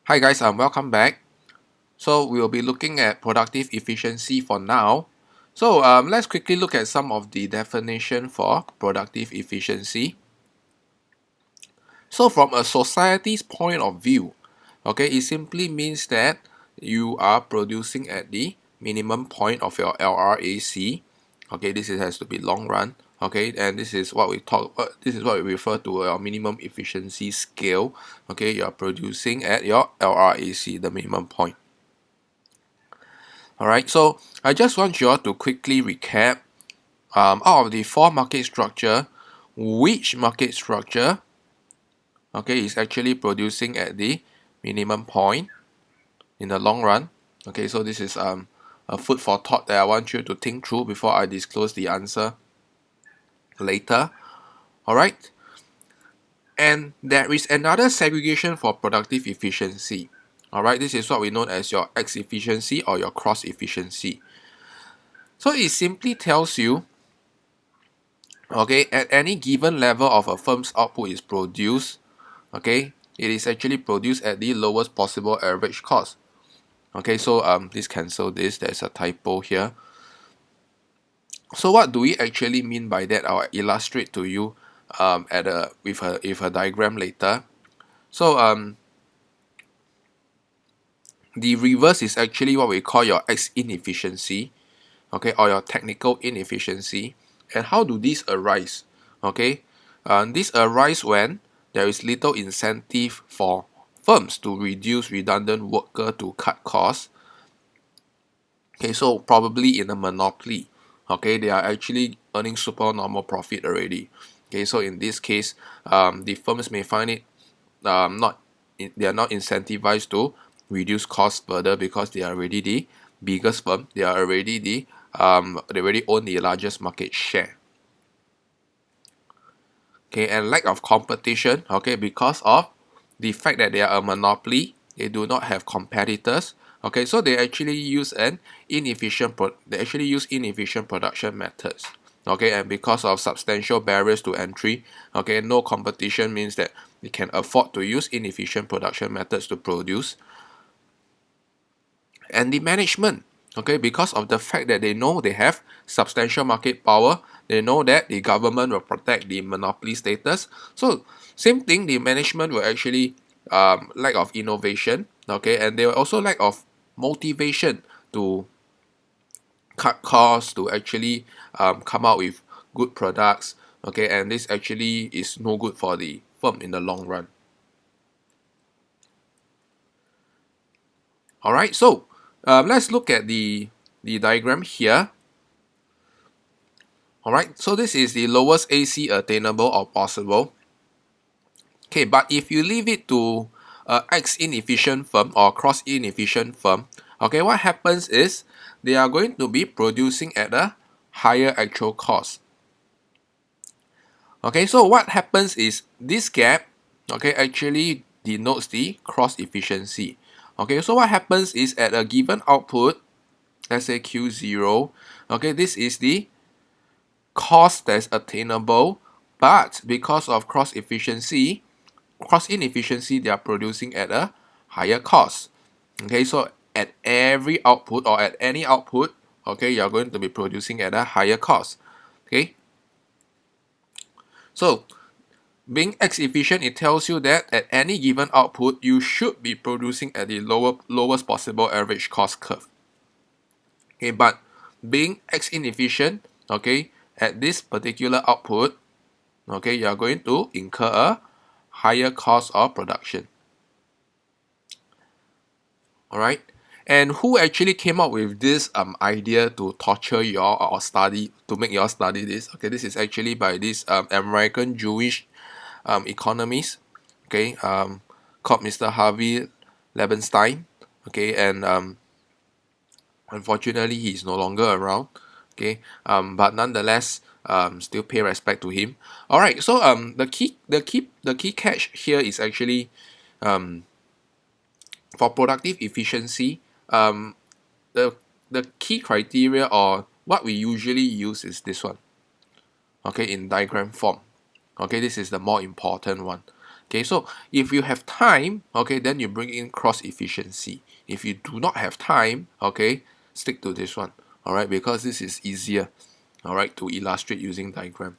Hi guys, welcome back. So we'll be looking at productive efficiency for now. So let's quickly look at some of the definition for productive efficiency. So from a society's point of view, okay, it simply means that you are producing at the minimum point of your LRAC. Okay, has to be long run. Okay, and this is what we talk. This is what we refer to our minimum efficiency scale. Okay, you are producing at your LRAC, the minimum point. Alright, so I just want you all to quickly recap out of the four market structure, which market structure is actually producing at the minimum point in the long run. Okay, so this is a food for thought that I want you to think through before I disclose the answer later. Alright, and there is another segregation for productive efficiency. Alright, this is what we know as your x-efficiency or your cross-efficiency. So it simply tells you, okay, at any given level of a firm's output is produced, okay, it is actually produced at the lowest possible average cost. Okay, so please cancel this, there's a typo here. So what do we actually mean by that? I'll illustrate to you with a diagram later. So the reverse is actually what we call your x-inefficiency, okay, or your technical inefficiency. And how do these arise? Okay, these arise when there is little incentive for firms to reduce redundant worker to cut costs. Okay, so probably in a monopoly, okay, they are actually earning super normal profit already. Okay, so in this case, the firms may find it they are not incentivized to reduce costs further because they are already the biggest firm. They are already they already own the largest market share. Okay, and lack of competition, okay, because of the fact that they are a monopoly, they do not have competitors. Okay, so they actually use inefficient production methods. Okay, and because of substantial barriers to entry, okay, no competition means that they can afford to use inefficient production methods to produce. And the management, okay, because of the fact that they know they have substantial market power, they know that the government will protect the monopoly status. So same thing, the management will actually lack of innovation, okay, and they will also lack of motivation to cut costs, to actually come out with good products, okay, and this actually is no good for the firm in the long run. All right, so let's look at the diagram here. All right, so this is the lowest AC attainable or possible. Okay, but if you leave it to x-inefficient firm or cross-inefficient firm, okay, what happens is they are going to be producing at a higher actual cost. Okay, so what happens is this gap, okay, actually denotes the cross-efficiency. Okay, so what happens is at a given output, let's say Q0, okay, this is the cost that's attainable, but because of cross-inefficiency, they are producing at a higher cost. Okay, so at every output or at any output, okay, you're going to be producing at a higher cost. Okay, so being x efficient, it tells you that at any given output, you should be producing at the lowest possible average cost curve. Okay, but being x inefficient, okay, at this particular output, okay, you are going to incur a higher cost of production. All right, and who actually came up with this idea to torture you all or study to make you all study this? Okay, this is actually by this American Jewish economist, okay, called Mr. Harvey Lebenstein. Okay, and unfortunately he is no longer around. Okay, but nonetheless, still pay respect to him. All right, so the key catch here is actually for productive efficiency, the key criteria or what we usually use is this one. Okay, in diagram form. Okay, this is the more important one. Okay, so if you have time, okay, then you bring in cross-efficiency. If you do not have time, okay, stick to this one, all right, because this is easier, all right, to illustrate using diagram.